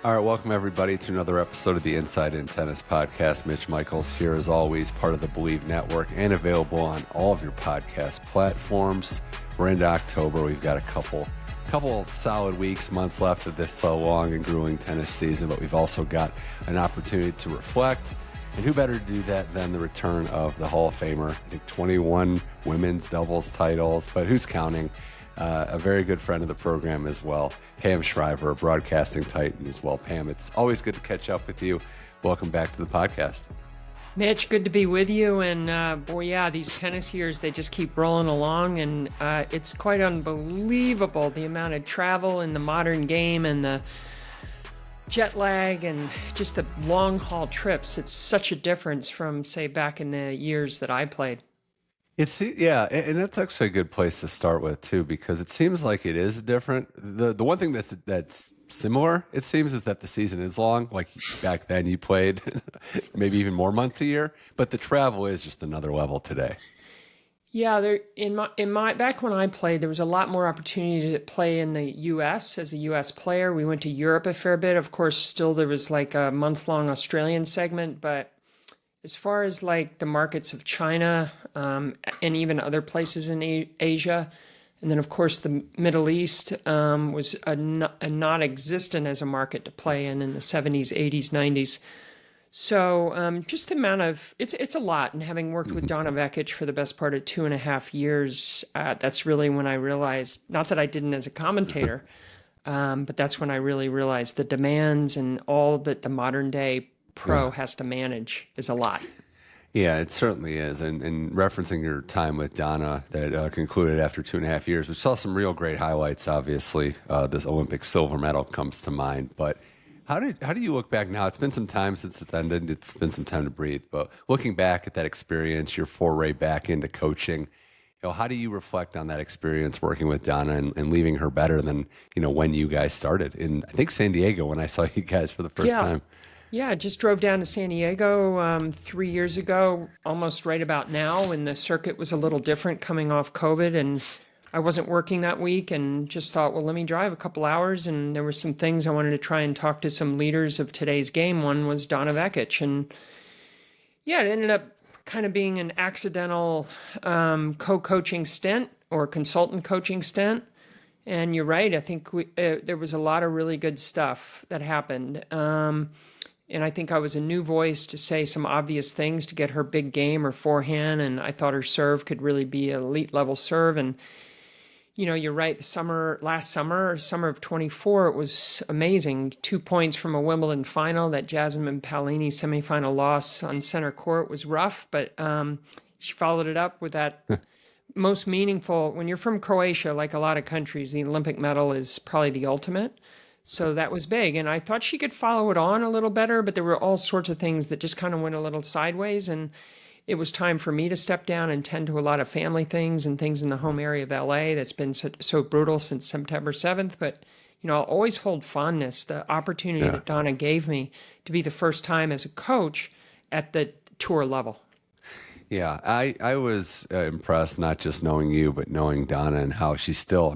All right, welcome everybody to another episode of the Inside in Tennis podcast. Mitch Michals here, as always, part of the Believe Network and available on all of your podcast platforms. We're into October. We've got a couple solid weeks, months left of this long and grueling tennis season, but we've also got an opportunity to reflect. And who better to do that than the return of the Hall of Famer? I think 21 women's doubles titles, but who's counting? A very good friend of the program as well, Pam Shriver, a broadcasting titan as well. Pam, it's always good to catch up with you. Welcome back to the podcast. Mitch, good to be with you. And these tennis years, they just keep rolling along. And it's quite unbelievable, the amount of travel in the modern game and the jet lag and just the long haul trips. It's such a difference from, say, back in the years that I played. And that's actually a good place to start with too, because it seems like it is different. The one thing that's similar, it seems, is that the season is long. Like back then, you played maybe even more months a year, but the travel is just another level today. Yeah, back when I played, there was a lot more opportunity to play in the U.S. as a U.S. player. We went to Europe a fair bit. Of course, still there was like a month-long Australian segment, but as far as like the markets of China and even other places in Asia, and then of course the Middle East was a non-existent as a market to play in the 70s, 80s, 90s. So just the amount of, it's a lot. And having worked with Donna Vekic for the best part of 2.5 years, that's really when I realized, not that I didn't as a commentator, but that's when I really realized the demands and all that the modern day pro has to manage is a lot. Yeah, it certainly is. And referencing your time with Donna that concluded after 2.5 years, we saw some real great highlights, obviously. This Olympic silver medal comes to mind. But how do you look back now? It's been some time since it's ended. It's been some time to breathe. But looking back at that experience, your foray back into coaching, how do you reflect on that experience working with Donna and leaving her better than, when you guys started in, I think, San Diego, when I saw you guys for the first time? Yeah, I just drove down to San Diego 3 years ago, almost right about now, when the circuit was a little different coming off COVID, and I wasn't working that week, and just thought, well, let me drive a couple hours, and there were some things I wanted to try and talk to some leaders of today's game. One was Donna Vekic, and yeah, it ended up kind of being an accidental co-coaching stint or consultant coaching stint. And you're right, I think there was a lot of really good stuff that happened. And I think I was a new voice to say some obvious things to get her big game or forehand. And I thought her serve could really be an elite level serve. And, you're right. Last summer of 24, it was amazing. 2 points from a Wimbledon final. That Jasmine Paolini semifinal loss on center court was rough, but she followed it up with that most meaningful. When you're from Croatia, like a lot of countries, the Olympic medal is probably the ultimate. So that was big. And I thought she could follow it on a little better, but there were all sorts of things that just kind of went a little sideways. And it was time for me to step down and tend to a lot of family things and things in the home area of LA that's been so brutal since September 7th. But, I'll always hold fondness, the opportunity that Donna gave me to be the first time as a coach at the tour level. Yeah, I was impressed, not just knowing you, but knowing Donna and how she's still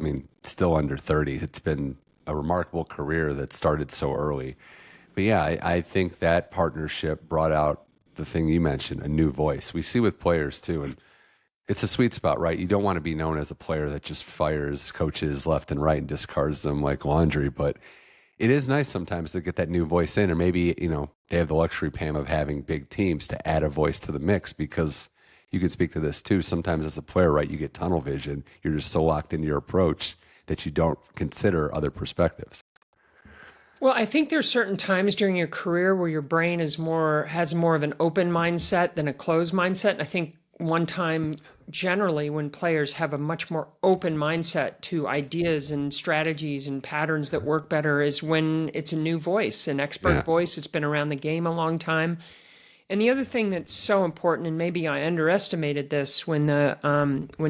under 30. It's been a remarkable career that started so early. But yeah, I think that partnership brought out the thing you mentioned, a new voice. We see with players too, and it's a sweet spot, right? You don't want to be known as a player that just fires coaches left and right and discards them like laundry, but it is nice sometimes to get that new voice in, or maybe, they have the luxury, Pam, of having big teams to add a voice to the mix, because you can speak to this too. Sometimes as a player, right, you get tunnel vision. You're just so locked into your approach that you don't consider other perspectives. Well, I think there's certain times during your career where your brain has more of an open mindset than a closed mindset. And I think one time generally when players have a much more open mindset to ideas and strategies and patterns that work better is when it's a new voice, an expert voice that's been around the game a long time. And the other thing that's so important, and maybe I underestimated this when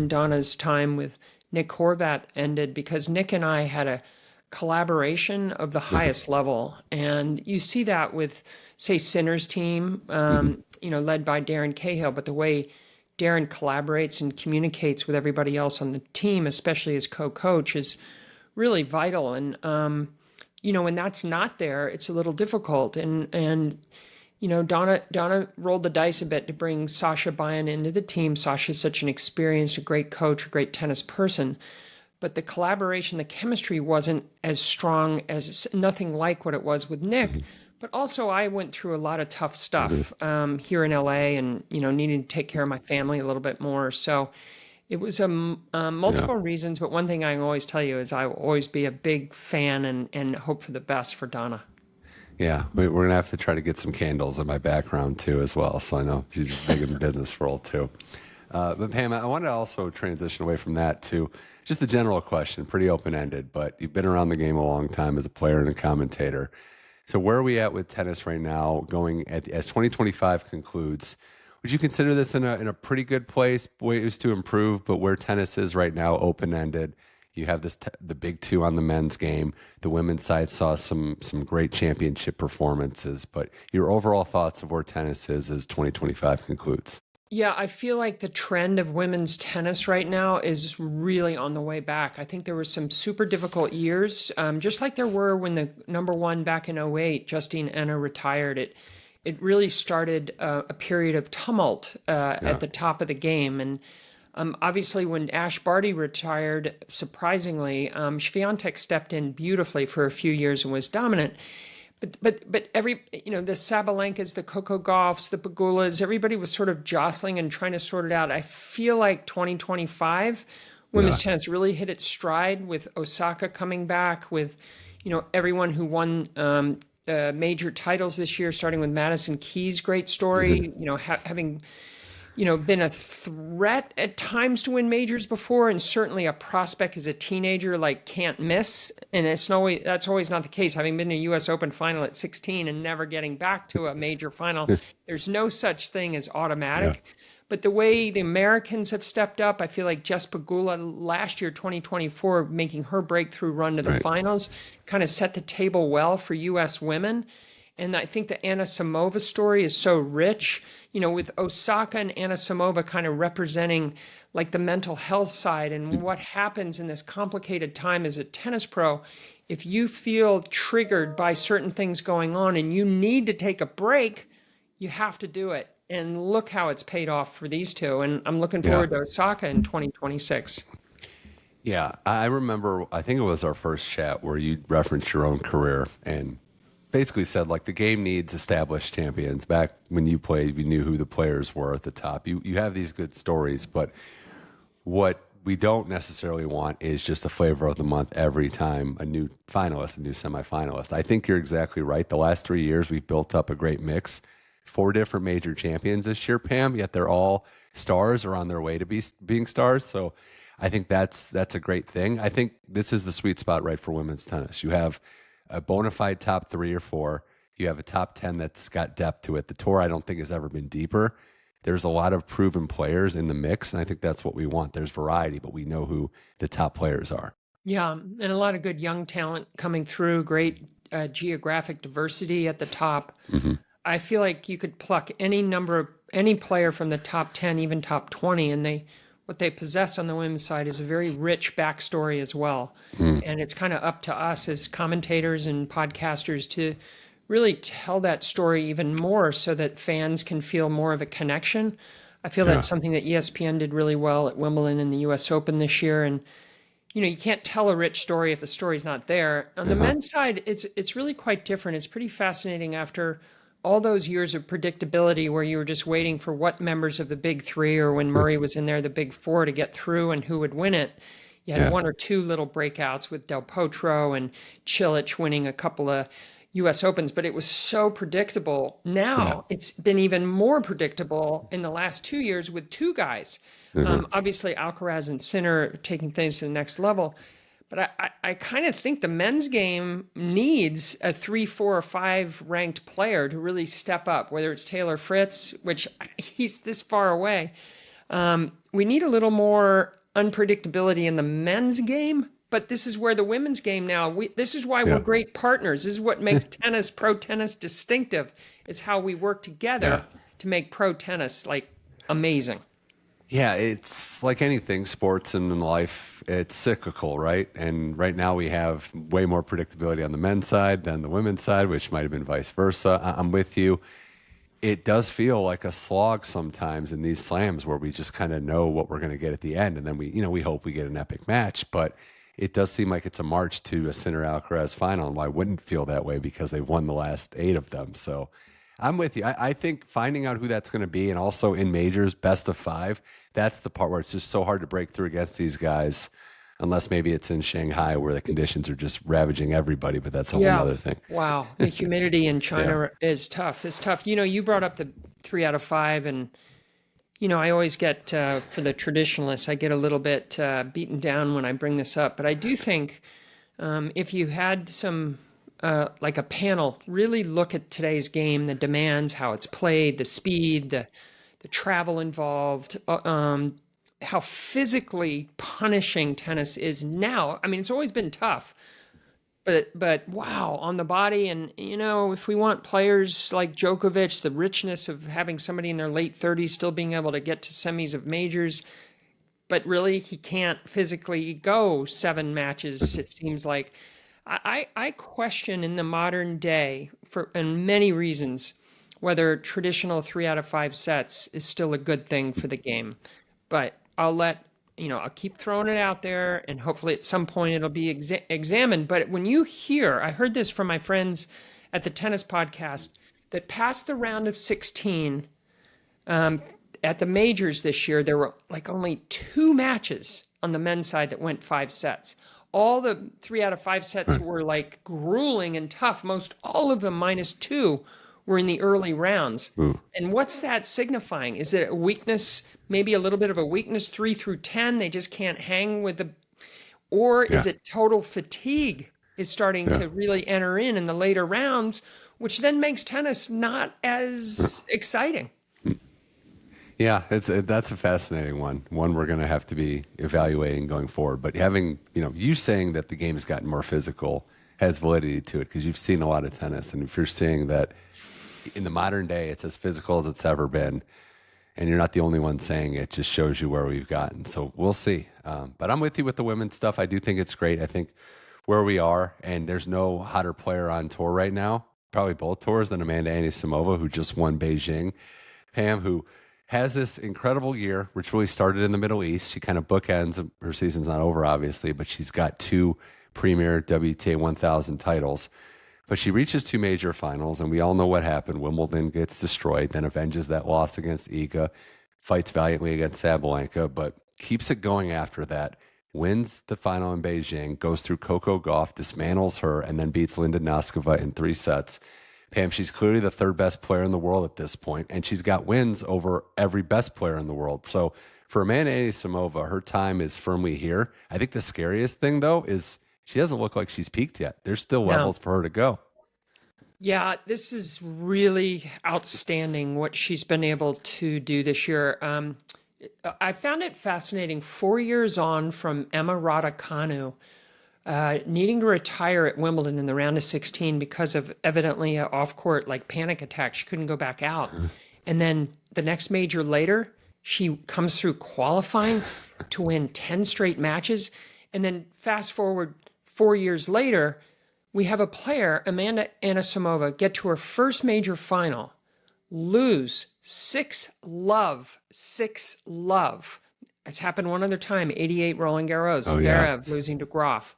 Donna's time with Nick Horvath ended, because Nick and I had a collaboration of the highest level. And you see that with, say, Sinner's team, led by Darren Cahill, but the way Darren collaborates and communicates with everybody else on the team, especially as co-coach, is really vital. And, when that's not there, it's a little difficult. And Donna rolled the dice a bit to bring Sasha Bayan into the team. Sasha's such an experienced, a great coach, a great tennis person. But the collaboration, the chemistry wasn't as strong as nothing like what it was with Nick. But also I went through a lot of tough stuff here in LA and, needing to take care of my family a little bit more. So it was multiple reasons. But one thing I can always tell you is I will always be a big fan and hope for the best for Donna. Yeah, we're going to have to try to get some candles in my background too as well. So I know she's big in the business world too. But Pam, I want to also transition away from that to just the general question, pretty open-ended, but you've been around the game a long time as a player and a commentator. So where are we at with tennis right now going as 2025 concludes? Would you consider this in a pretty good place, ways to improve, but where tennis is right now, open-ended? You have the big two on the men's game. The women's side saw some great championship performances, but your overall thoughts of where tennis is as 2025 concludes? Yeah, I feel like the trend of women's tennis right now is really on the way back. I think there were some super difficult years, just like there were when the number one back in '08, Justine Henin retired. It really started a period of tumult at the top of the game. And obviously when Ash Barty retired, surprisingly, Swiatek stepped in beautifully for a few years and was dominant. But every, the Sabalenkas, the Coco Gauffs, the Pegulas, everybody was sort of jostling and trying to sort it out. I feel like 2025, women's tennis really hit its stride with Osaka coming back, with, everyone who won major titles this year, starting with Madison Keys' great story, having been a threat at times to win majors before, and certainly a prospect as a teenager, like can't miss. And that's always not the case. Having been to a U.S. Open final at 16 and never getting back to a major final, there's no such thing as automatic. But the way the Americans have stepped up, I feel like Jess Pegula last year, 2024, making her breakthrough run to the finals, kind of set the table well for U.S. women. And I think the Anisimova story is so rich, with Osaka and Anisimova kind of representing like the mental health side and what happens in this complicated time as a tennis pro. If you feel triggered by certain things going on and you need to take a break, you have to do it. And look how it's paid off for these two. And I'm looking forward to Osaka in 2026. Yeah, I remember, I think it was our first chat where you referenced your own career and basically said, like, the game needs established champions. Back when you played, we knew who the players were at the top. You have these good stories, but what we don't necessarily want is just a flavor of the month every time a new finalist, a new semifinalist. I think you're exactly right. The last 3 years, we've built up a great mix. 4 different major champions this year, Pam, yet they're all stars or on their way to being stars. So I think that's a great thing. I think this is the sweet spot, right, for women's tennis. You have a bona fide top 3 or 4. You have a top 10 that's got depth to it. The tour, I don't think, has ever been deeper. There's a lot of proven players in the mix, and I think that's what we want. There's variety, but we know who the top players are. Yeah, and a lot of good young talent coming through, great geographic diversity at the top. I feel like you could pluck any player from the top 10, even top 20, and what they possess on the women's side is a very rich backstory as well. And it's kind of up to us as commentators and podcasters to really tell that story even more so that fans can feel more of a connection. I feel that's something that ESPN did really well at Wimbledon and the US Open this year. And, you can't tell a rich story if the story's not there. On the men's side, it's really quite different. It's pretty fascinating after all those years of predictability where you were just waiting for what members of the big 3, or when Murray was in there, the big 4, to get through and who would win it. You had 1 or 2 little breakouts with Del Potro and Cilic winning a couple of U.S. Opens, but it was so predictable. Now it's been even more predictable in the last 2 years with 2 guys. Obviously, Alcaraz and Sinner taking things to the next level. But I kind of think the men's game needs a 3, 4, or 5 ranked player to really step up, whether it's Taylor Fritz, which he's this far away. We need a little more unpredictability in the men's game, but this is where the women's game now, this is why we're great partners. This is what makes tennis, pro tennis, distinctive, is how we work together to make pro tennis like amazing. Yeah, it's like anything, sports and in life, it's cyclical, right? And right now we have way more predictability on the men's side than the women's side, which might have been vice versa. I'm with you. It does feel like a slog sometimes in these slams where we just kind of know what we're going to get at the end, and then we hope we get an epic match. But it does seem like it's a march to a Sinner Alcaraz final, and why wouldn't it feel that way because they've won the last 8 of them? So I'm with you. I think finding out who that's going to be, and also in majors, best of 5, that's the part where it's just so hard to break through against these guys, unless maybe it's in Shanghai where the conditions are just ravaging everybody. But that's a whole Yeah. other thing. Wow. The humidity in Yeah. China is tough. It's tough. You brought up the 3 out of 5, and I always get for the traditionalists, I get a little bit beaten down when I bring this up. But I do think if you had some like a panel, really look at today's game, the demands, how it's played, the speed, the travel involved, how physically punishing tennis is now. I mean, it's always been tough, but wow, on the body. And if we want players like Djokovic, the richness of having somebody in their late 30s still being able to get to semis of majors, but really he can't physically go 7 matches, it seems like. I question in the modern day, for and many reasons, whether traditional 3 out of 5 sets is still a good thing for the game. But I'll keep throwing it out there, and hopefully at some point it'll be examined. But when you hear, I heard this from my friends at the tennis podcast, that past the round of 16, at the majors this year, there were like only 2 matches on the men's side that went 5 sets. All the 3 out of 5 sets were like grueling and tough. Most all of them -2 were in the early rounds. And what's that signifying? Is it a weakness, maybe a little bit of a weakness, 3 through 10? They just can't hang with or is it total fatigue is starting to really enter in the later rounds, which then makes tennis not as exciting? Yeah, that's a fascinating one we're going to have to be evaluating going forward. But having, you saying that the game has gotten more physical has validity to it because you've seen a lot of tennis. And if you're seeing that in the modern day, it's as physical as it's ever been, and you're not the only one saying it, just shows you where we've gotten. So we'll see. But I'm with you with the women's stuff. I do think it's great. I think where we are, and there's no hotter player on tour right now, probably both tours, than Amanda Anisimova, who just won Beijing. Pam, who has this incredible year, which really started in the Middle East. She kind of bookends. Her season's not over, obviously, but she's got 2 premier WTA 1000 titles. But she reaches 2 major finals, and we all know what happened. Wimbledon gets destroyed, then avenges that loss against Iga, fights valiantly against Sabalenka, but keeps it going after that, wins the final in Beijing, goes through Coco Gauff, dismantles her, and then beats Linda Noskova in 3 sets. Pam, she's clearly the 3rd best player in the world at this point, and she's got wins over every best player in the world. So for Amanda Anisimova, her time is firmly here. I think the scariest thing, though, is she doesn't look like she's peaked yet. There's still levels for her to go. Yeah, this is really outstanding what she's been able to do this year. I found it fascinating. 4 years on from Emma Raducanu, needing to retire at Wimbledon in the round of 16 because of evidently an off-court like panic attack. She couldn't go back out. And then the next major later, she comes through qualifying to win 10 straight matches. And then fast forward 4 years later, we have a player, Amanda Anisimova, get to her first major final, lose 6-love. It's happened one other time, 88 Roland Garros, Zverev losing to Graf.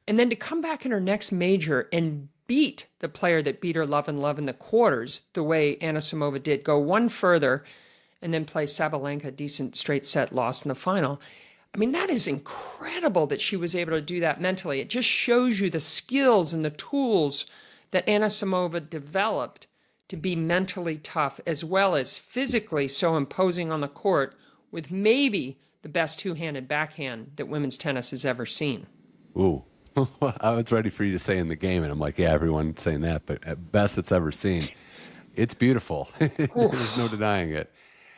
And then to come back in her next major and beat the player that beat her love and love in the quarters, the way Anisimova did, go one further, and then play Sabalenka, decent straight set loss in the final. I mean, that is incredible that she was able to do that mentally. It just shows you the skills and the tools that Anisimova developed to be mentally tough, as well as physically so imposing on the court, with maybe the best 2-handed backhand that women's tennis has ever seen. Ooh. I was ready for you to say in the game, and I'm like, yeah, everyone's saying that, but at best it's ever seen. It's beautiful. There's no denying it.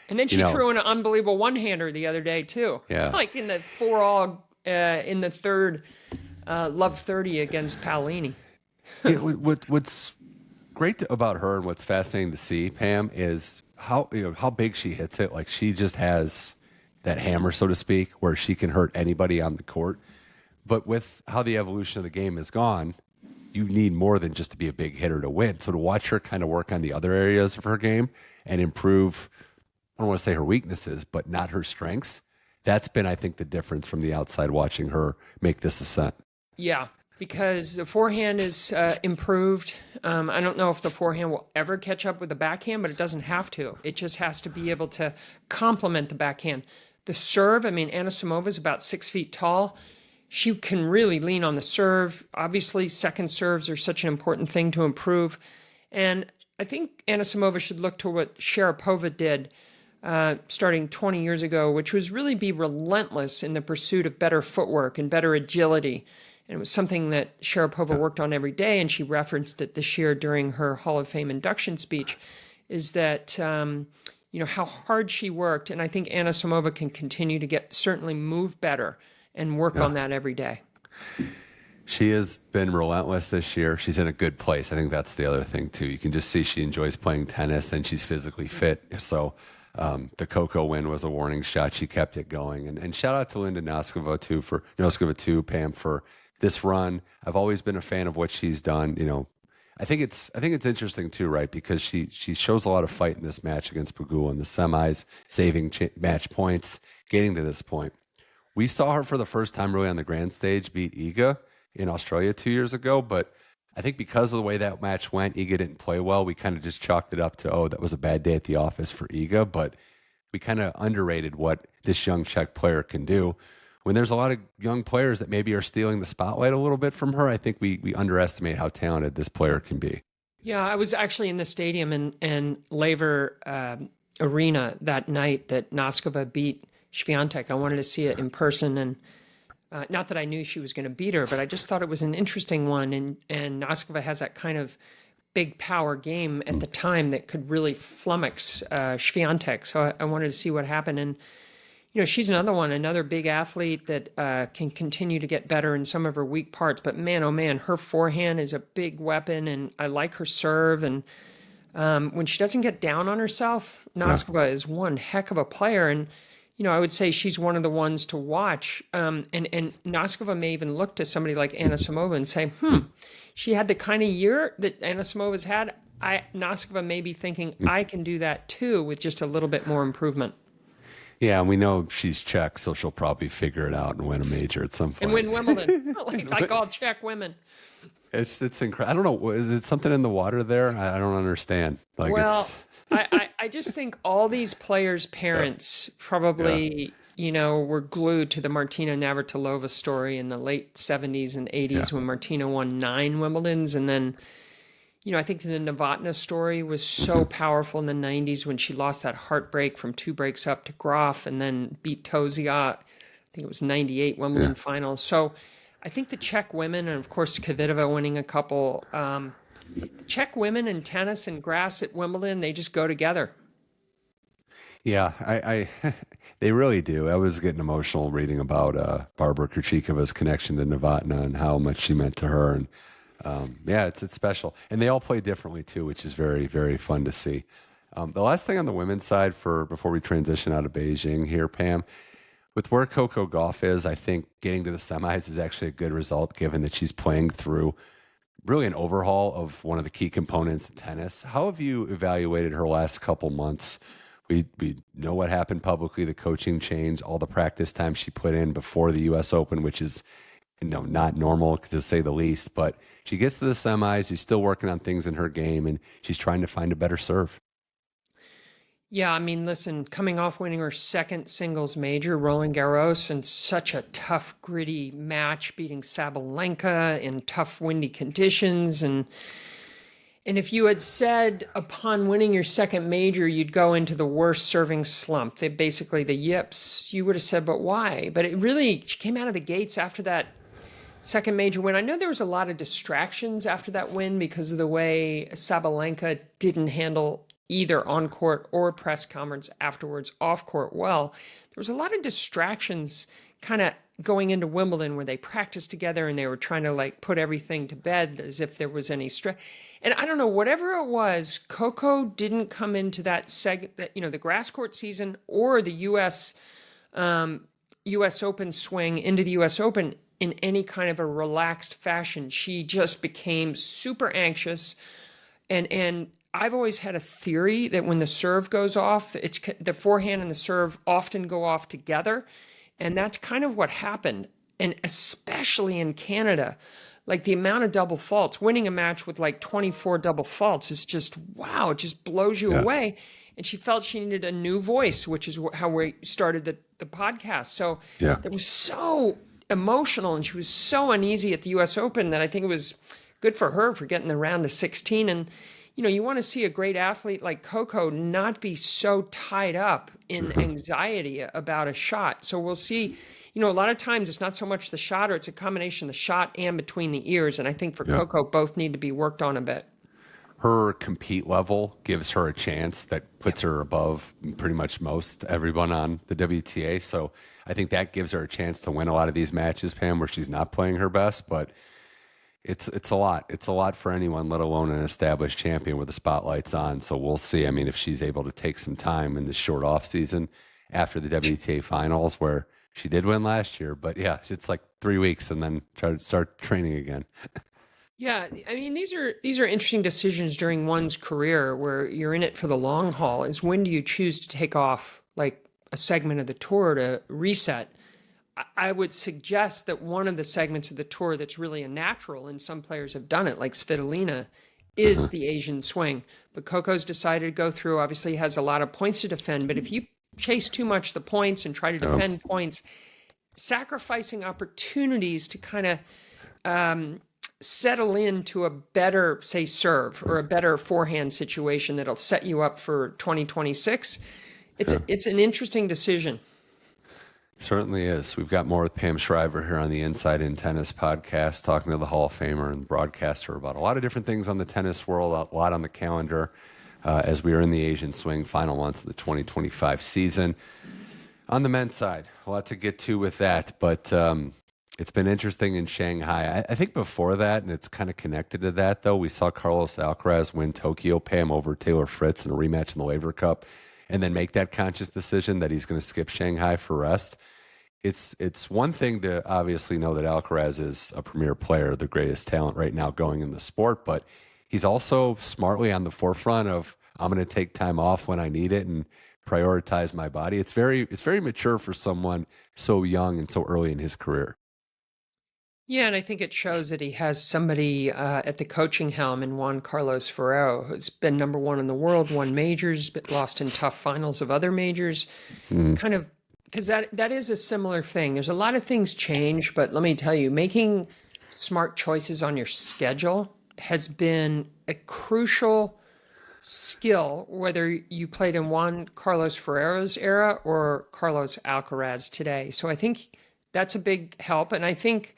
And then she threw in an unbelievable one-hander the other day, too. Yeah. Like in the 4-all in the third Love 30 against Paolini. What's great about her and what's fascinating to see, Pam, is how big she hits it. Like she just has that hammer, so to speak, where she can hurt anybody on the court. But with how the evolution of the game has gone, you need more than just to be a big hitter to win. So to watch her kind of work on the other areas of her game and improve, I don't want to say her weaknesses, but not her strengths, that's been, I think, the difference from the outside watching her make this ascent. Yeah, because the forehand is improved. I don't know if the forehand will ever catch up with the backhand, but it doesn't have to. It just has to be able to complement the backhand. The serve, I mean, Anisimova is about 6 feet tall. She can really lean on the serve. Obviously, second serves are such an important thing to improve. And I think Anisimova should look to what Sharapova did starting 20 years ago, which was really be relentless in the pursuit of better footwork and better agility. And it was something that Sharapova worked on every day, and she referenced it this year during her Hall of Fame induction speech, is that, how hard she worked. And I think Anisimova can continue to certainly move better and work on that every day. She has been relentless this year. She's in a good place. I think that's the other thing, too. You can just see she enjoys playing tennis, and she's physically fit. So the Coco win was a warning shot. She kept it going. And shout out to Linda Noskova, too, Pam, for this run. I've always been a fan of what she's done. I think it's interesting, too, right? Because she shows a lot of fight in this match against Pegula in the semis, saving match points, getting to this point. We saw her for the first time really on the grand stage beat Iga in Australia 2 years ago, but I think because of the way that match went, Iga didn't play well. We kind of just chalked it up to, that was a bad day at the office for Iga, but we kind of underrated what this young Czech player can do. When there's a lot of young players that maybe are stealing the spotlight a little bit from her, I think we underestimate how talented this player can be. Yeah, I was actually in the stadium in Lever Arena that night that Noskova beat Swiatek. I wanted to see it in person, and not that I knew she was going to beat her, but I just thought it was an interesting one. And Noskova has that kind of big power game at the time that could really flummox Swiatek. So I wanted to see what happened. And she's another big athlete that can continue to get better in some of her weak parts. But man, oh man, her forehand is a big weapon, and I like her serve. And when she doesn't get down on herself, Noskova is one heck of a player. And I would say she's one of the ones to watch. And Noskova may even look to somebody like Anisimova and say, she had the kind of year that Anisimova's had. Noskova may be thinking, I can do that too with just a little bit more improvement. Yeah, and we know she's Czech, so she'll probably figure it out and win a major at some point. And win Wimbledon, like all Czech women. It's incredible. I don't know. Is it something in the water there? I don't understand. I just think all these players' parents probably, were glued to the Martina Navratilova story in the late 70s and 80s when Martina won 9 Wimbledons. And then, I think the Novotna story was so powerful in the 90s when she lost that heartbreak from 2 breaks up to Graf and then beat Tozia. I think it was 98 Wimbledon final. So I think the Czech women, and of course Kvitova winning a couple, Czech women in tennis and grass at Wimbledon, they just go together. Yeah, I they really do. I was getting emotional reading about Barbara Krejcikova's connection to Novotna and how much she meant to her. And it's special. And they all play differently too, which is very, very fun to see. The last thing on the women's side before we transition out of Beijing here, Pam, with where Coco Gauff is, I think getting to the semis is actually a good result given that she's playing through really an overhaul of one of the key components in tennis. How have you evaluated her last couple months? We know what happened publicly, the coaching change, all the practice time she put in before the U.S. Open, which is not normal to say the least. But she gets to the semis, she's still working on things in her game, and she's trying to find a better serve. Yeah, I mean, listen, coming off winning her second singles major, Roland Garros, and such a tough, gritty match, beating Sabalenka in tough, windy conditions. And if you had said upon winning your second major, you'd go into the worst serving slump, basically the yips, you would have said, but why? But she came out of the gates after that second major win. I know there was a lot of distractions after that win because of the way Sabalenka didn't handle either on court or press conference afterwards off court well. There was a lot of distractions kind of going into Wimbledon where they practiced together and they were trying to put everything to bed as if there was any stress. And I don't know, whatever it was, Coco didn't come into that the grass court season or the U.S. U.S. Open swing into the U.S. Open in any kind of a relaxed fashion. She just became super anxious. And I've always had a theory that when the serve goes off, it's the forehand and the serve often go off together. And that's kind of what happened. And especially in Canada, like the amount of double faults, winning a match with like 24 double faults is just, wow, it just blows you away. And she felt she needed a new voice, which is how we started the podcast. So that was so emotional, and she was so uneasy at the U.S. Open that I think it was good for her for getting the round of 16. And, you want to see a great athlete like Coco not be so tied up in anxiety about a shot. So we'll see. A lot of times it's not so much the shot, or it's a combination of the shot and between the ears. And I think for Coco, both need to be worked on a bit. Her compete level gives her a chance that puts her above pretty much most everyone on the WTA. So I think that gives her a chance to win a lot of these matches, Pam, where she's not playing her best. But it's a lot. It's a lot for anyone, let alone an established champion where the spotlight's on. So we'll see. I mean, if she's able to take some time in this short off season after the WTA finals, where she did win last year. But yeah, it's like 3 weeks and then try to start training again. Yeah, I mean, these are interesting decisions during one's career where you're in it for the long haul. Is when do you choose to take off like a segment of the tour to reset? I would suggest that one of the segments of the tour that's really a natural, and some players have done it, like Svitolina, is the Asian swing. But Coco's decided to go through, obviously has a lot of points to defend, but if you chase too much the points and try to defend points, sacrificing opportunities to kind of settle into a better, say, serve or a better forehand situation that'll set you up for 2026. It's an interesting decision. Certainly is. We've got more with Pam Shriver here on the Inside in Tennis podcast, talking to the Hall of Famer and broadcaster about a lot of different things on the tennis world, a lot on the calendar as we are in the Asian swing final months of the 2025 season. On the men's side, a lot to get to with that, but it's been interesting in Shanghai. I think before that, and it's kind of connected to that, though, we saw Carlos Alcaraz win Tokyo, Pam, over Taylor Fritz in a rematch in the Laver Cup, and then make that conscious decision that he's going to skip Shanghai for rest. It's one thing to obviously know that Alcaraz is a premier player, the greatest talent right now going in the sport, but he's also smartly on the forefront of, I'm going to take time off when I need it and prioritize my body. It's very mature for someone so young and so early in his career. Yeah, and I think it shows that he has somebody at the coaching helm in Juan Carlos Ferrero, who's been number one in the world, won majors, but lost in tough finals of other majors. Kind of, because that is a similar thing. There's a lot of things change, but let me tell you, making smart choices on your schedule has been a crucial skill, whether you played in Juan Carlos Ferrero's era or Carlos Alcaraz today. So I think that's a big help. And I think,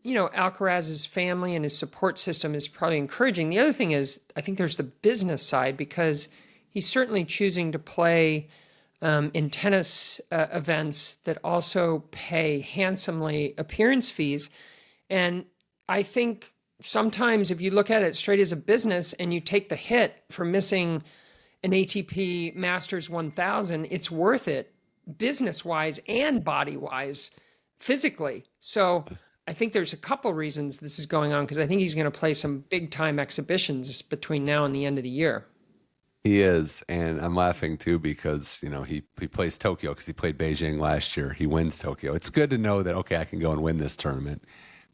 Alcaraz's family and his support system is probably encouraging. The other thing is, I think there's the business side, because he's certainly choosing to play in tennis events that also pay handsomely appearance fees. And I think sometimes if you look at it straight as a business and you take the hit for missing an ATP Masters 1000, it's worth it business-wise and body-wise, physically. So I think there's a couple reasons this is going on, because I think he's going to play some big-time exhibitions between now and the end of the year. He is, and I'm laughing too because, he plays Tokyo because he played Beijing last year. He wins Tokyo. It's good to know that, okay, I can go and win this tournament.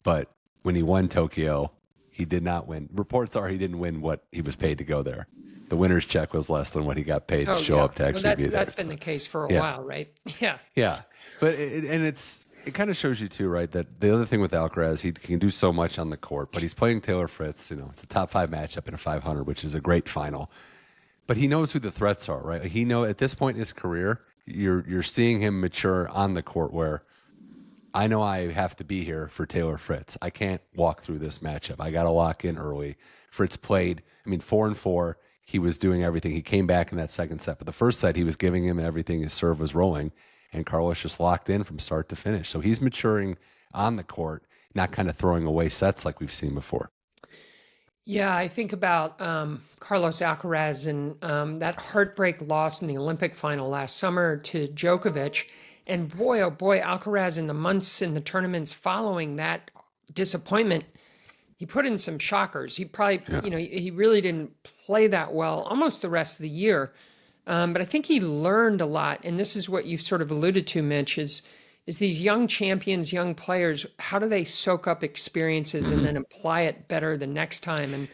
But when he won Tokyo, he did not win. Reports are he didn't win what he was paid to go there. The winner's check was less than what he got paid to show up to actually be there. That's been the case for a while, right? Yeah. Yeah. But it kind of shows you too, right, that the other thing with Alcaraz, he can do so much on the court, but he's playing Taylor Fritz. It's a top 5 matchup in a 500, which is a great final. But he knows who the threats are, right? He know at this point in his career, you're seeing him mature on the court, where I know I have to be here for Taylor Fritz. I can't walk through this matchup. I got to lock in early. Fritz played, 4-4. He was doing everything. He came back in that second set, but the first set he was giving him everything. His serve was rolling, and Carlos just locked in from start to finish. So he's maturing on the court, not kind of throwing away sets like we've seen before. Yeah, I think about Carlos Alcaraz and that heartbreak loss in the Olympic final last summer to Djokovic. And boy, oh boy, Alcaraz in the months in the tournaments following that disappointment, he put in some shockers. He probably, he really didn't play that well almost the rest of the year. But I think he learned a lot. And this is what you've sort of alluded to, Mitch, is these young champions, young players, how do they soak up experiences and then apply it better the next time? And,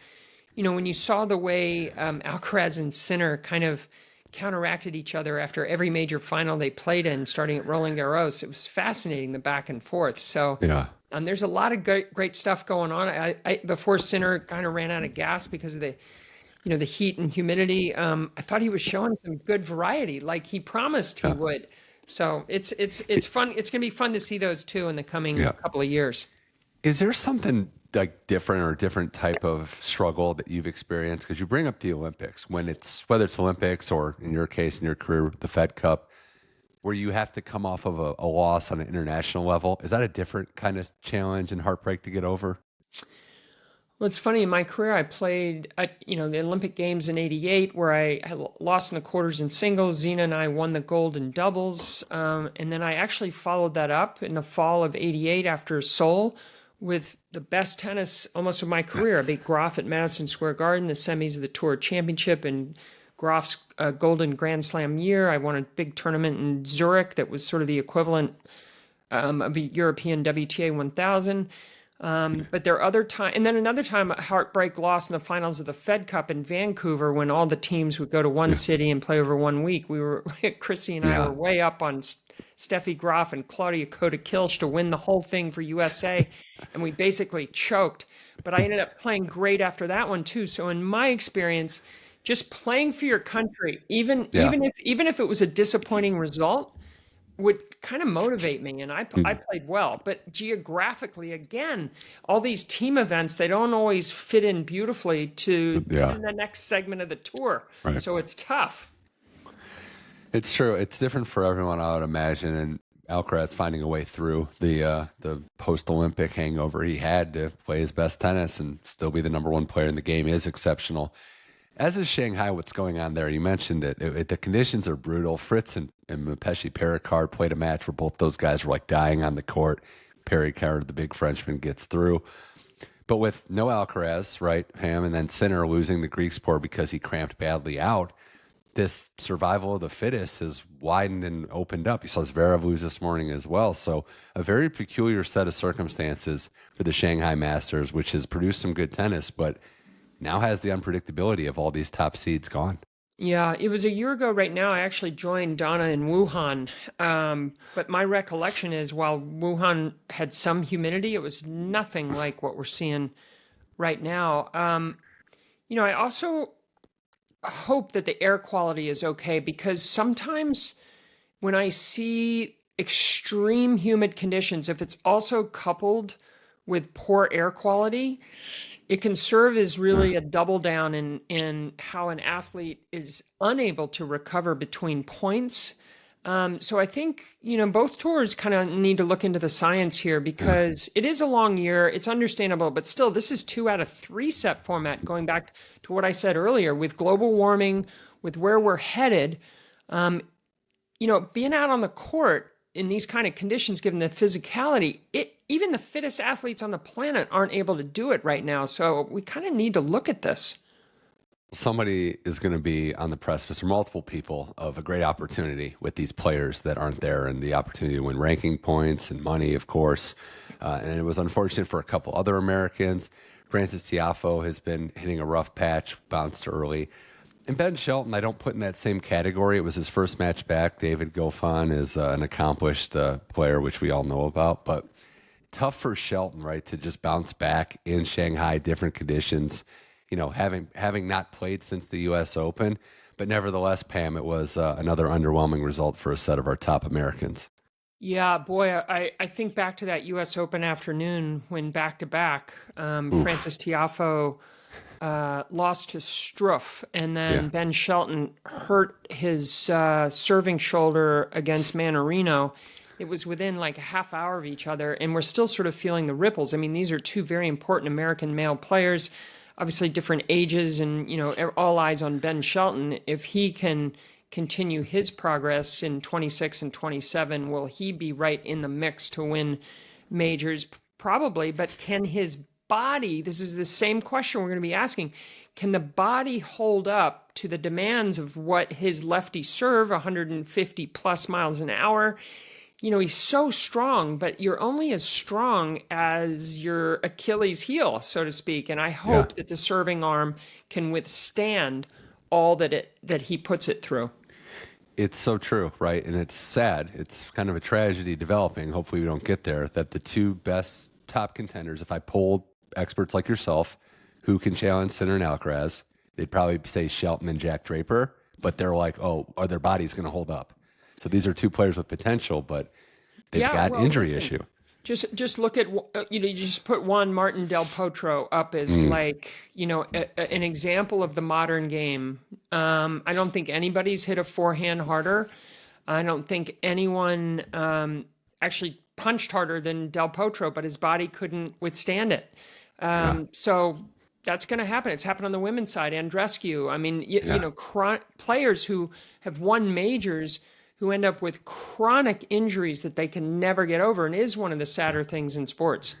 when you saw the way Alcaraz and Sinner kind of counteracted each other after every major final they played in, starting at Roland Garros, it was fascinating, the back and forth. So there's a lot of great stuff going on. I before Sinner kind of ran out of gas because of the heat and humidity. I thought he was showing some good variety, like he promised he would. So it's fun. It's going to be fun to see those two in the coming couple of years. Is there something like different or different type of struggle that you've experienced? Because you bring up the Olympics, whether it's Olympics or in your case, in your career, the Fed Cup, where you have to come off of a loss on an international level. Is that a different kind of challenge and heartbreak to get over? Well, it's funny. In my career, I played, the Olympic Games in '88, where I had lost in the quarters in singles. Zina and I won the gold in doubles. And then I actually followed that up in the fall of '88 after Seoul with the best tennis almost of my career. I beat Graf at Madison Square Garden, the semis of the Tour Championship, and Graf's Golden Grand Slam year. I won a big tournament in Zurich that was sort of the equivalent of a European WTA 1000. But there are other times, and then another time, a heartbreak loss in the finals of the Fed Cup in Vancouver when all the teams would go to one city and play over 1 week. Chrissy and I were way up on Steffi Graf and Claudia Kota-Kilsch to win the whole thing for USA, and we basically choked. But I ended up playing great after that one too. So in my experience, just playing for your country, even if it was a disappointing result, would kind of motivate me, and I played well. But geographically, again, all these team events, they don't always fit in beautifully to get in the next segment of the tour. Right. So it's tough. It's true. It's different for everyone, I would imagine. And Alcaraz finding a way through the post-Olympic hangover he had to play his best tennis and still be the number one player in the game is exceptional. As is Shanghai, what's going on there? You mentioned it. The conditions are brutal. Fritz and Mapeshi Perricard played a match where both those guys were like dying on the court. Perricard, the big Frenchman, gets through. But with no Alcaraz, right, Pam, and then Sinner losing the Greek sport because he cramped badly out, this survival of the fittest has widened and opened up. You saw Zverev lose this morning as well. So a very peculiar set of circumstances for the Shanghai Masters, which has produced some good tennis, but now has the unpredictability of all these top seeds gone. Yeah, it was a year ago right now. I actually joined Donna in Wuhan. But my recollection is while Wuhan had some humidity, it was nothing like what we're seeing right now. I also hope that the air quality is okay, because sometimes when I see extreme humid conditions, if it's also coupled with poor air quality, it can serve as really a double down in how an athlete is unable to recover between points. So I think, both tours kind of need to look into the science here, because it is a long year. It's understandable, but still, this is 2 out of 3 set format, going back to what I said earlier with global warming, with where we're headed. Being out on the court in these kind of conditions, given the physicality, even the fittest athletes on the planet aren't able to do it right now. So we kind of need to look at this. Somebody is going to be on the precipice, or multiple people, of a great opportunity with these players that aren't there, and the opportunity to win ranking points and money, of course. And it was unfortunate for a couple other Americans. Frances Tiafoe has been hitting a rough patch, bounced early. And Ben Shelton, I don't put in that same category. It was his first match back. David Goffin is an accomplished player, which we all know about. But tough for Shelton, right, to just bounce back in Shanghai, different conditions, having not played since the U.S. Open. But nevertheless, Pam, it was another underwhelming result for a set of our top Americans. Yeah, boy, I think back to that U.S. Open afternoon when back-to-back, Frances Tiafoe lost to Struff, and then Ben Shelton hurt his serving shoulder against Mannarino. It was within like a half hour of each other, and we're still sort of feeling the ripples. I mean, these are 2 very important American male players, obviously different ages, and all eyes on Ben Shelton. If he can continue his progress in 26 and 27? Will he be right in the mix to win majors? Probably, but can his body, this is the same question we're going to be asking, can the body hold up to the demands of what his lefty serve, 150 plus miles an hour? He's so strong, but you're only as strong as your Achilles heel, so to speak. And I hope that the serving arm can withstand all that he puts it through. It's so true, right? And it's sad. It's kind of a tragedy developing. Hopefully we don't get there. That the two best top contenders, if I polled experts like yourself, who can challenge Sinner and Alcaraz, they'd probably say Shelton and Jack Draper, but they're like, oh, are their bodies going to hold up? So these are two players with potential, but they've got injury issue. Just look at, you just put Juan Martin Del Potro up as like, an example of the modern game. I don't think anybody's hit a forehand harder. I don't think anyone actually punched harder than Del Potro, but his body couldn't withstand it. So that's going to happen. It's happened on the women's side. Andreescu. I mean, players who have won majors who end up with chronic injuries that they can never get over, and is one of the sadder things in sports.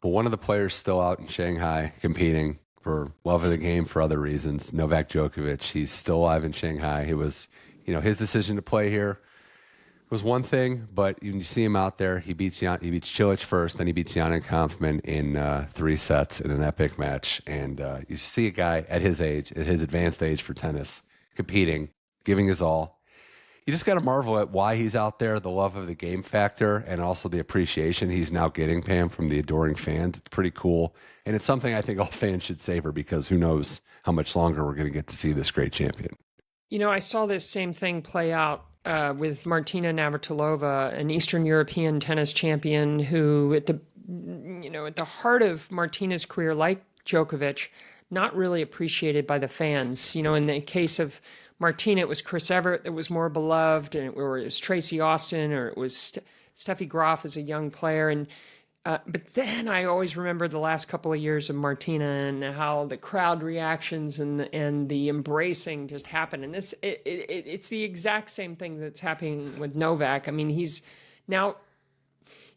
But one of the players still out in Shanghai competing for love of the game for other reasons, Novak Djokovic. He's still alive in Shanghai. It was, his decision to play here was one thing, but you see him out there. He beats Cilic first, then he beats Jan Kampfman in 3 sets in an epic match. And you see a guy at his age, at his advanced age for tennis, competing, giving his all. You just got to marvel at why he's out there, the love of the game factor, and also the appreciation he's now getting, Pam, from the adoring fans. It's pretty cool. And it's something I think all fans should savor, because who knows how much longer we're going to get to see this great champion. I saw this same thing play out with Martina Navratilova, an Eastern European tennis champion who at the heart of Martina's career, like Djokovic, not really appreciated by the fans. In the case of Martina, it was Chris Evert that was more beloved, or it was Tracy Austin, or it was Steffi Graf as a young player. And but then I always remember the last couple of years of Martina and how the crowd reactions and the embracing just happened. And it's the exact same thing that's happening with Novak. I mean, he's now,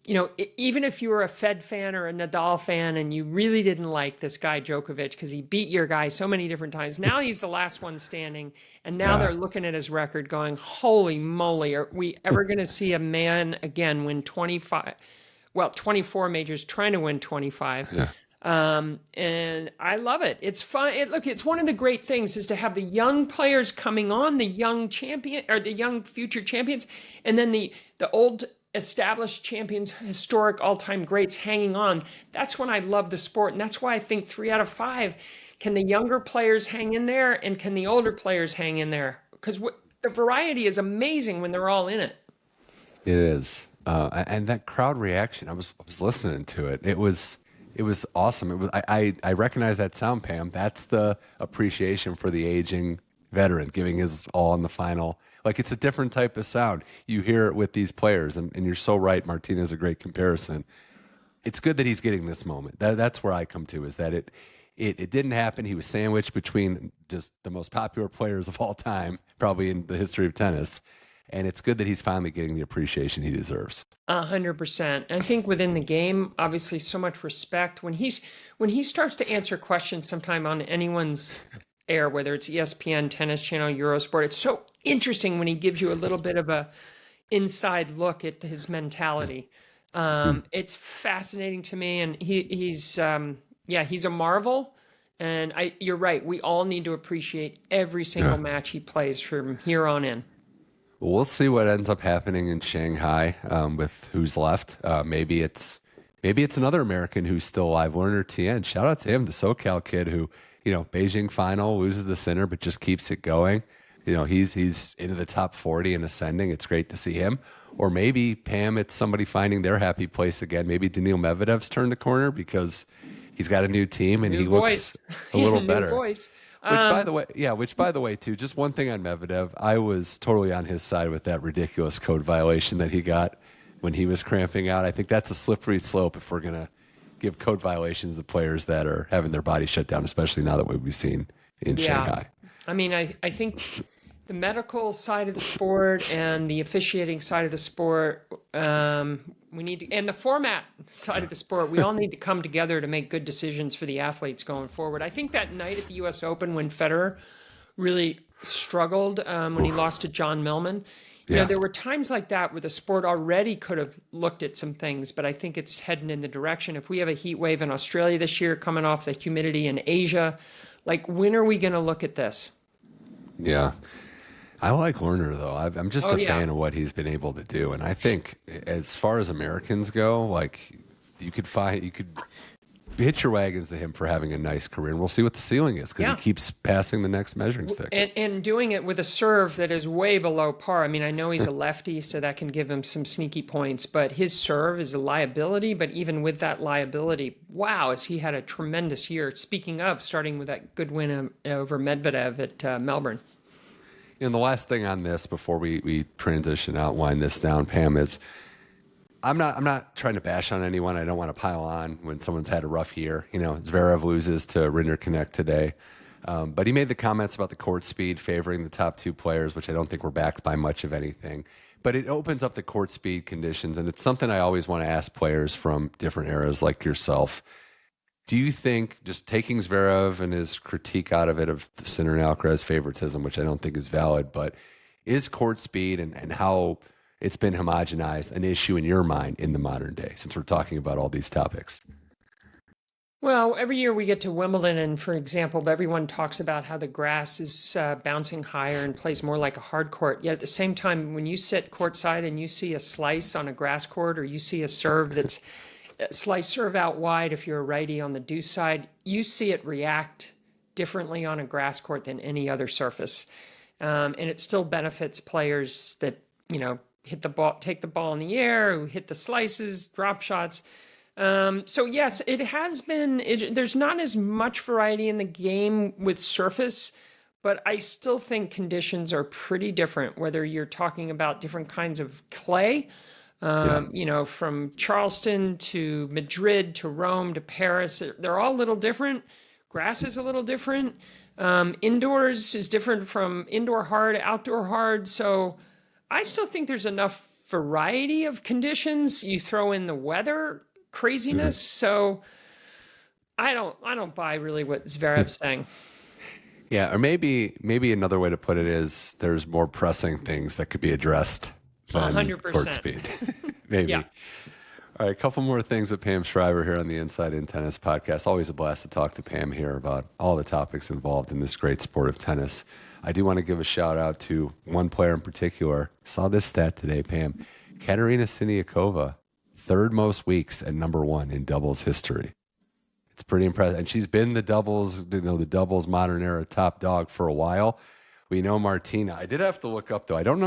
even if you were a Fed fan or a Nadal fan and you really didn't like this guy Djokovic because he beat your guy so many different times, now he's the last one standing. And now they're looking at his record going, holy moly, are we ever going to see a man again win 24 majors, trying to win 25? Yeah. And I love it. It's fun. It's one of the great things is to have the young players coming on, the young champion or the young future champions, and then the old established champions, historic all-time greats hanging on. That's when I love the sport. And that's why I think 3 out of 5, can the younger players hang in there and can the older players hang in there? Because the variety is amazing when they're all in it. It is. And that crowd reaction, I was listening to it. It was awesome. It was, I recognize that sound, Pam. That's the appreciation for the aging veteran giving his all in the final. Like, it's a different type of sound. You hear it with these players, and you're so right. Martina's a great comparison. It's good that he's getting this moment. That's where I come to, is that it didn't happen. He was sandwiched between just the most popular players of all time, probably in the history of tennis. And it's good that he's finally getting the appreciation he deserves. 100%. I think within the game, obviously, so much respect. When he starts to answer questions sometime on anyone's air, whether it's ESPN, Tennis Channel, Eurosport, it's so interesting when he gives you a little bit of a inside look at his mentality. It's fascinating to me, and he's a marvel. And you're right. We all need to appreciate every single match he plays from here on in. Well, we'll see what ends up happening in Shanghai with who's left. Maybe it's another American who's still alive, Werner Tien. Shout out to him, the SoCal kid who, Beijing Final, loses the Sinner, but just keeps it going. He's into the top 40 and ascending. It's great to see him. Or maybe, Pam, it's somebody finding their happy place again. Maybe Daniil Medvedev's turned the corner because he's got a new team and he looks a little better. Voice. Which by the way, too, just one thing on Medvedev, I was totally on his side with that ridiculous code violation that he got when he was cramping out. I think that's a slippery slope if we're going to give code violations to players that are having their body shut down, especially now that we've seen in Shanghai. I mean, I think the medical side of the sport and the officiating side of the sport, we need to, and the format side of the sport, we all need to come together to make good decisions for the athletes going forward. I think that night at the US Open when Federer really struggled when he lost to John Millman, there were times like that where the sport already could have looked at some things, but I think it's heading in the direction. If we have a heat wave in Australia this year coming off the humidity in Asia, like when are we going to look at this? Yeah. I like Lerner, though. I'm just a fan of what he's been able to do. And I think as far as Americans go, like you could hitch your wagons to him for having a nice career. And we'll see what the ceiling is because he keeps passing the next measuring stick. And doing it with a serve that is way below par. I mean, I know he's a lefty, so that can give him some sneaky points. But his serve is a liability. But even with that liability, wow, has he had a tremendous year. Speaking of, starting with that good win over Medvedev at Melbourne. And the last thing on this before we transition out, wind this down, Pam, is I'm not trying to bash on anyone. I don't want to pile on when someone's had a rough year. Zverev loses to Rinderknecht today. But he made the comments about the court speed favoring the top two players, which I don't think were backed by much of anything. But it opens up the court speed conditions, and it's something I always want to ask players from different eras like yourself. Do you think, just taking Zverev and his critique out of it of Sinner and Alcaraz favoritism, which I don't think is valid, but is court speed and how it's been homogenized an issue in your mind in the modern day, since we're talking about all these topics? Well, every year we get to Wimbledon, and for example, everyone talks about how the grass is bouncing higher and plays more like a hard court. Yet at the same time, when you sit courtside and you see a slice on a grass court, or you see a serve that's slice serve out wide, if you're a righty on the deuce side, you see it react differently on a grass court than any other surface. And it still benefits players that, hit the ball, take the ball in the air, who hit the slices, drop shots. So yes, it has been, there's not as much variety in the game with surface, but I still think conditions are pretty different, whether you're talking about different kinds of clay, from Charleston to Madrid to Rome to Paris. They're all a little different. Grass is a little different. Indoors is different from indoor hard, outdoor hard. So I still think there's enough variety of conditions. You throw in the weather craziness. So I don't buy really what Zverev's saying. Yeah, or maybe another way to put it is there's more pressing things that could be addressed than 100%. Court speed. Maybe. Yeah. All right, a couple more things with Pam Shriver here on the Inside In Tennis podcast. Always a blast to talk to Pam here about all the topics involved in this great sport of tennis. I do want to give a shout out to one player in particular. Saw this stat today, Pam. Katerina Siniakova, third most weeks at number one in doubles history. It's pretty impressive. And she's been the doubles modern era top dog for a while. We know Martina. I did have to look up though. I don't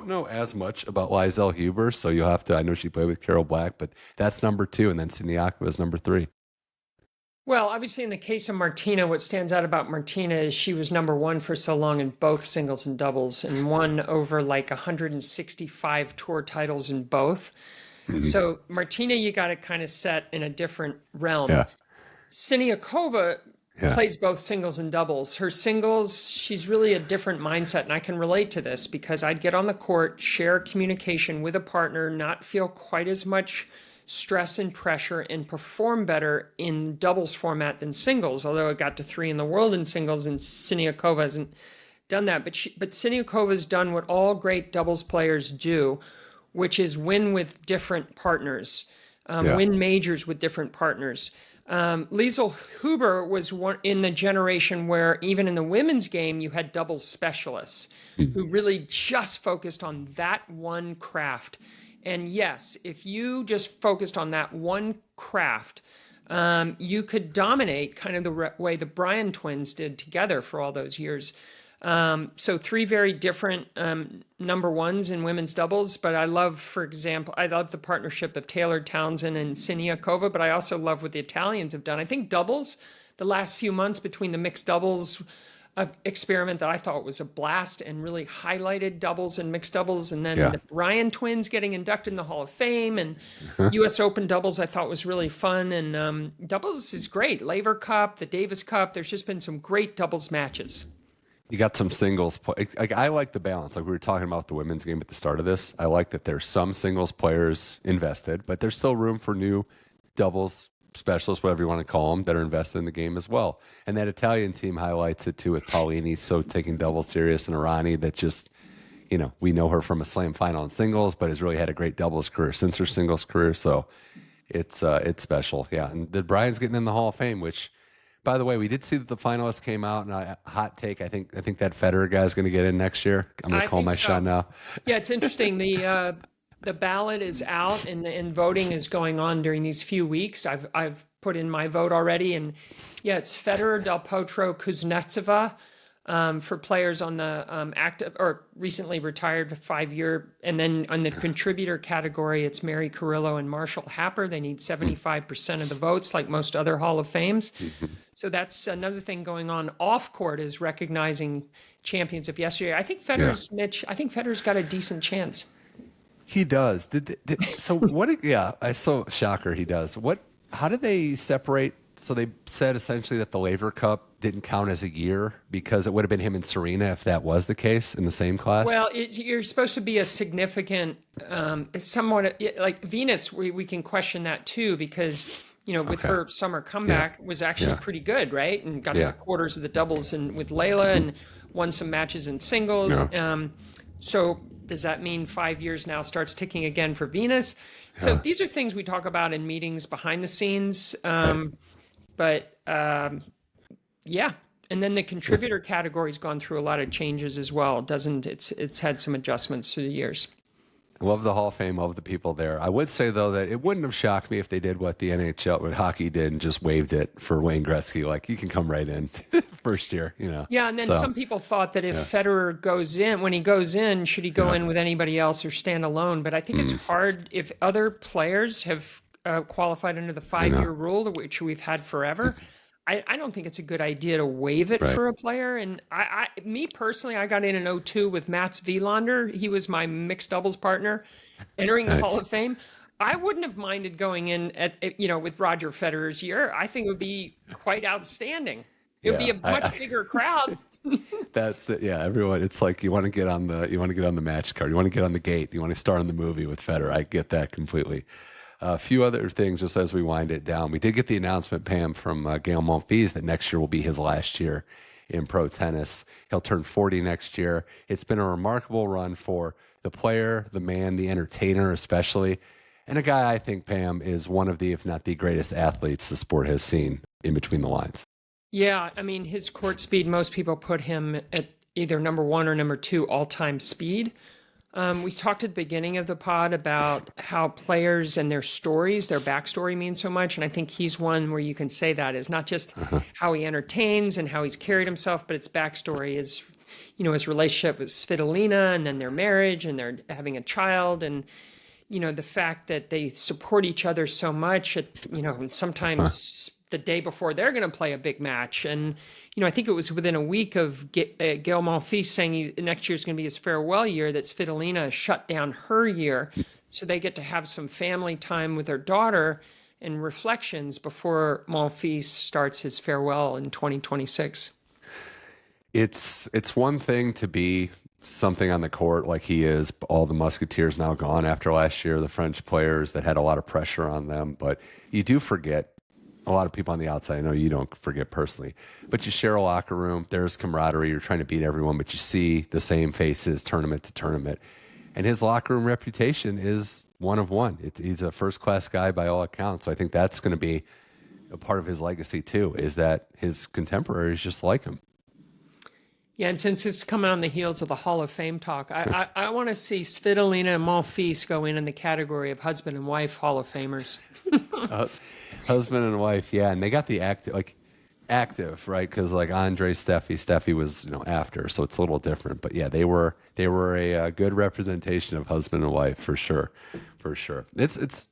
know as much about Liesl Huber, so you'll have to. I know she played with Carol Black, but that's number 2, and then Siniakova is number 3. Well, obviously, in the case of Martina, what stands out about Martina is she was number 1 for so long in both singles and doubles, and won over like 165 tour titles in both. Mm-hmm. So Martina, you got to kind of set in a different realm. Yeah. Siniakova plays both singles and doubles. Her singles, she's really a different mindset, and I can relate to this because I'd get on the court, share communication with a partner, not feel quite as much stress and pressure, and perform better in doubles format than singles, although I got to 3 in the world in singles, and Siniakova hasn't done that. But Siniakova's done what all great doubles players do, which is win with different partners, win majors with different partners. Liesl Huber was one in the generation where even in the women's game, you had doubles specialists who really just focused on that one craft. And yes, if you just focused on that one craft, you could dominate kind of the way the Bryan twins did together for all those years. So 3 very different number 1s in women's doubles, but I love, for example, I love the partnership of Taylor Townsend and Siniakova, but I also love what the Italians have done. I think doubles, the last few months between the mixed doubles experiment that I thought was a blast and really highlighted doubles and mixed doubles, and then the Bryan twins getting inducted in the Hall of Fame, and U.S. Open doubles I thought was really fun, and doubles is great. Laver Cup, the Davis Cup, there's just been some great doubles matches. You got some singles. Like I like the balance. Like we were talking about the women's game at the start of this. I like that there's some singles players invested, but there's still room for new doubles specialists, whatever you want to call them, that are invested in the game as well. And that Italian team highlights it too with Paulini so taking doubles serious, and Arani that just, we know her from a slam final in singles, but has really had a great doubles career since her singles career. So it's special. Yeah. And the Brian's getting in the Hall of Fame, which, by the way, we did see that the finalists came out, and hot take. I think that Federer guy is going to get in next year. I'm going to call my shot now. Yeah, it's interesting. The ballot is out, and voting is going on during these few weeks. I've put in my vote already, and yeah, it's Federer, Del Potro, Kuznetsova. For players on the active or recently retired 5-year, and then on the contributor category, it's Mary Carrillo and Marshall Happer. They need 75% of the votes, like most other Hall of Fames. So that's another thing going on off court, is recognizing champions of yesterday. I think Federer's got a decent chance. He does. So what? Yeah, I saw shocker. He does. How did they separate? So they said essentially that the Laver Cup didn't count as a year because it would have been him and Serena if that was the case in the same class. Well, you're supposed to be a significant, somewhat like Venus. We can question that too, because with her summer comeback was actually pretty good, right? And got to the quarters of the doubles and with Layla, and won some matches in singles. So does that mean 5 years now starts ticking again for Venus? So these are things we talk about in meetings behind the scenes. But yeah, and then the contributor category's gone through a lot of changes as well, doesn't it? It's had some adjustments through the years. Love the Hall of Fame, love the people there. I would say, though, that it wouldn't have shocked me if they did what the NHL, what hockey did, and just waived it for Wayne Gretzky. Like, you can come right in first year, Yeah, and then some people thought that if Federer goes in, when he goes in, should he go in with anybody else or stand alone? But I think it's hard if other players have qualified under the 5-year rule, which we've had forever. I don't think it's a good idea to waive it for a player. And me personally, I got in 2002 with Mats Wilander. He was my mixed doubles partner entering the Hall of Fame. I wouldn't have minded going in with Roger Federer's year. I think it would be quite outstanding. It would be a much bigger crowd. That's it. Yeah, everyone. It's like you want to get on the match card. You want to get on the gate. You want to star in the movie with Federer. I get that completely. A few other things just as we wind it down. We did get the announcement, Pam, from Gael Monfils that next year will be his last year in pro tennis. He'll turn 40 next year. It's been a remarkable run for the player, the man, the entertainer especially, and a guy I think, Pam, is one of the, if not the greatest athletes the sport has seen in between the lines. Yeah, I mean, his court speed, most people put him at either number 1 or number 2 all-time speed. We talked at the beginning of the pod about how players and their stories, their backstory means so much. And I think he's one where you can say that is not just how he entertains and how he's carried himself, but its backstory is, his relationship with Svitolina, and then their marriage, and they're having a child, and, the fact that they support each other so much, sometimes the day before they're going to play a big match. And, I think it was within a week of Gael Monfils saying next year's going to be his farewell year that Svitolina shut down her year. So they get to have some family time with their daughter and reflections before Monfils starts his farewell in 2026. It's one thing to be something on the court like he is. All the Musketeers now gone after last year, the French players that had a lot of pressure on them. But you do forget, a lot of people on the outside, I know you don't forget personally, but you share a locker room. There's camaraderie. You're trying to beat everyone, but you see the same faces tournament to tournament. And his locker room reputation is one of one. He's a first-class guy by all accounts. So I think that's going to be a part of his legacy too, is that his contemporaries just like him. Yeah, and since it's coming on the heels of the Hall of Fame talk, I want to see Svitolina and Monfils go in the category of husband and wife Hall of Famers. Husband and wife, yeah, and they got the active, right? Because like Andre, Steffi was after, so it's a little different. But yeah, they were a good representation of husband and wife for sure. It's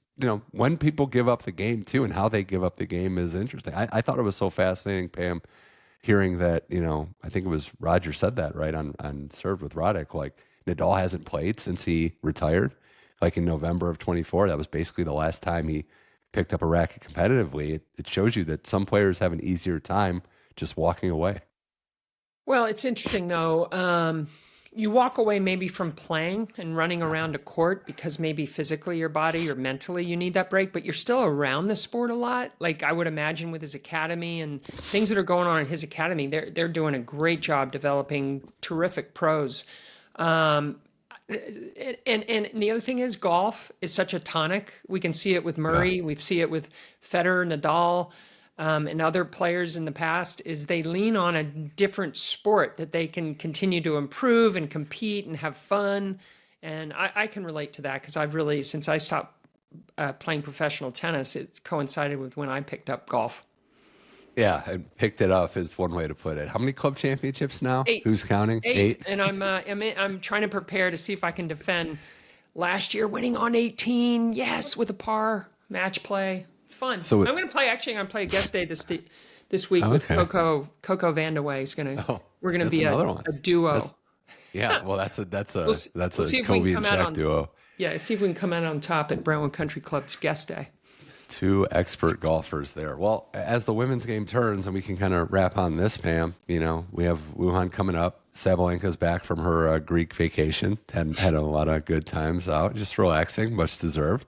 when people give up the game too, and how they give up the game is interesting. I thought it was so fascinating, Pam, hearing that I think it was Roger said that right on Served with Roddick. Like Nadal hasn't played since he retired, like in November of 24. That was basically the last time he picked up a racket competitively. It shows you that some players have an easier time just walking away. Well, it's interesting though. You walk away maybe from playing and running around a court because maybe physically your body or mentally you need that break, but you're still around the sport a lot. Like I would imagine with his academy and things that are going on in his academy, they're doing a great job developing terrific pros. Um, and the other thing is golf is such a tonic. We can see it with Yeah. Murray. We see it with Federer, Nadal, and other players in the past. Is they lean on a different sport that they can continue to improve and compete and have fun. And I can relate to that because I've really, since I stopped playing professional tennis, it coincided with when I picked up golf. Yeah, I picked it up is one way to put it. How many club championships now? Eight. Who's counting? Eight, and I'm trying to prepare to see if I can defend last year winning on 18. Yes, with a par match play. It's fun. So I'm going to play. Actually, I'm going to play a guest day this week with okay. Coco Vandeweghe. Is going to. Oh, We're going to that's be another one. a duo. Yeah, well, that's a We'll see if we can Kobe and come out Shaq on. duo. Yeah, see if we can come out on top at Brentwood Country Club's guest day. Two expert golfers there. Well, as the women's game turns, and we can kind of wrap on this, Pam, we have Wuhan coming up. Sabalenka's back from her Greek vacation. Had a lot of good times out, just relaxing, much deserved.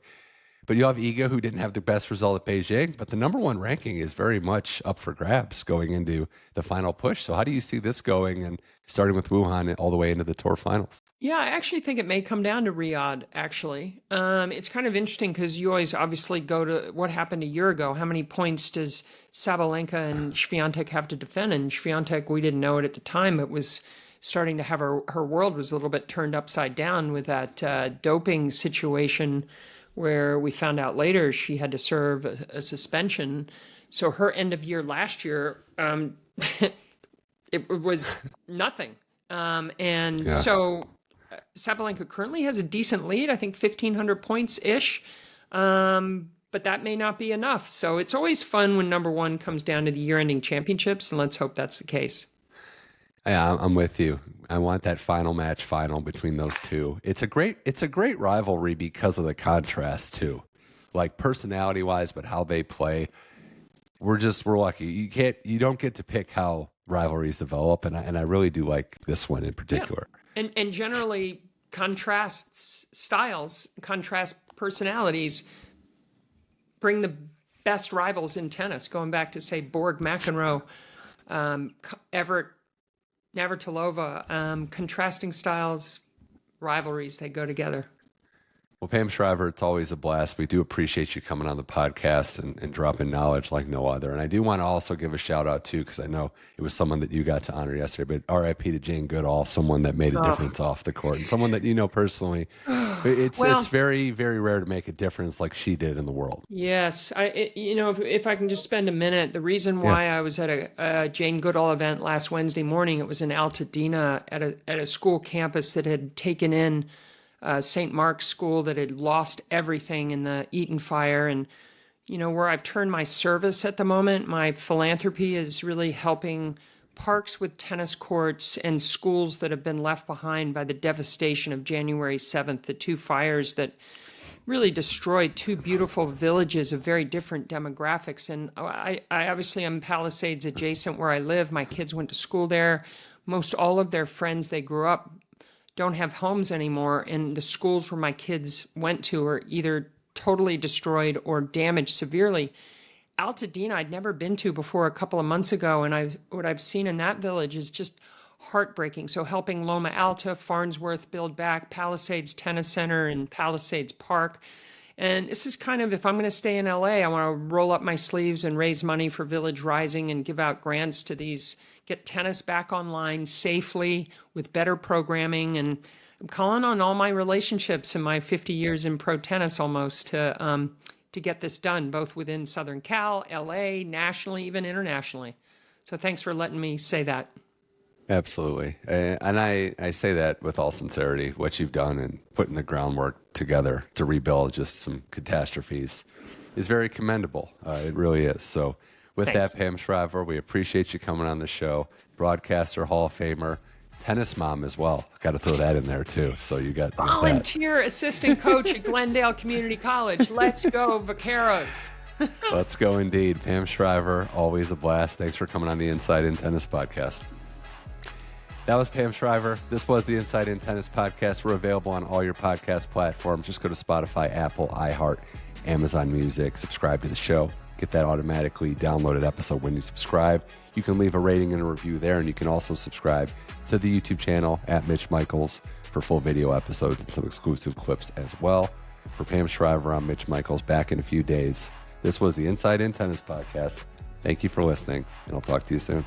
But you have Iga, who didn't have the best result at Beijing, but the number one ranking is very much up for grabs going into the final push. So how do you see this going, and starting with Wuhan all the way into the tour finals? Yeah, I actually think it may come down to Riyadh, actually. It's kind of interesting because you always obviously go to what happened a year ago. How many points does Sabalenka and Swiatek have to defend? And Swiatek, we didn't know it at the time, it was starting to have her world was a little bit turned upside down with that doping situation where we found out later she had to serve a suspension. So her end of year last year, it was nothing. So Sabalenka currently has a decent lead, I think 1,500 points-ish, but that may not be enough. So it's always fun when number one comes down to the year-ending championships, and let's hope that's the case. Yeah, I'm with you. I want that final between those two. It's a great rivalry because of the contrast too, like personality wise, but how they play. We're lucky. You don't get to pick how rivalries develop, and I really do like this one in particular. Yeah. And generally contrasts styles, contrast personalities bring the best rivals in tennis. Going back to say Borg McEnroe, Everett Navratilova, contrasting styles, rivalries, they go together. Well, Pam Shriver, it's always a blast. We do appreciate you coming on the podcast and dropping knowledge like no other. And I do want to also give a shout out too, because I know it was someone that you got to honor yesterday, but RIP to Jane Goodall, someone that made a difference off the court, and someone that you know personally. It's very, very rare to make a difference like she did in the world. Yes. If I can just spend a minute, the reason why I was at a Jane Goodall event last Wednesday morning, it was in Altadena at a school campus that had taken in St. Mark's School that had lost everything in the Eaton fire. And, where I've turned my service at the moment, my philanthropy is really helping parks with tennis courts and schools that have been left behind by the devastation of January 7th, the two fires that really destroyed two beautiful villages of very different demographics. And I obviously am Palisades adjacent where I live. My kids went to school there. Most all of their friends they grew up don't have homes anymore, and the schools where my kids went to are either totally destroyed or damaged severely. Altadena I'd never been to before a couple of months ago, and what I've seen in that village is just heartbreaking. So helping Loma Alta, Farnsworth build back, Palisades Tennis Center and Palisades Park. And this is kind of, if I'm going to stay in LA, I want to roll up my sleeves and raise money for Village Rising and give out grants to these, get tennis back online safely with better programming. And I'm calling on all my relationships in my 50 years in pro tennis almost to get this done, both within Southern Cal, LA, nationally, even internationally. So thanks for letting me say that. Absolutely. And I say that with all sincerity. What you've done and putting the groundwork together to rebuild just some catastrophes is very commendable. It really is. So with Thanks. that, Pam Shriver, we appreciate you coming on the show. Broadcaster, Hall of Famer, tennis mom as well. Got to throw that in there too. So you got volunteer assistant coach at Glendale Community College. Let's go, Vaqueros. Let's go indeed. Pam Shriver, always a blast. Thanks for coming on the Inside in Tennis podcast. That was Pam Shriver. This was the Inside In Tennis Podcast. We're available on all your podcast platforms. Just go to Spotify, Apple, iHeart, Amazon Music. Subscribe to the show. Get that automatically downloaded episode when you subscribe. You can leave a rating and a review there, and you can also subscribe to the YouTube channel at Mitch Michals for full video episodes and some exclusive clips as well. For Pam Shriver, I'm Mitch Michals. Back in a few days. This was the Inside In Tennis Podcast. Thank you for listening, and I'll talk to you soon.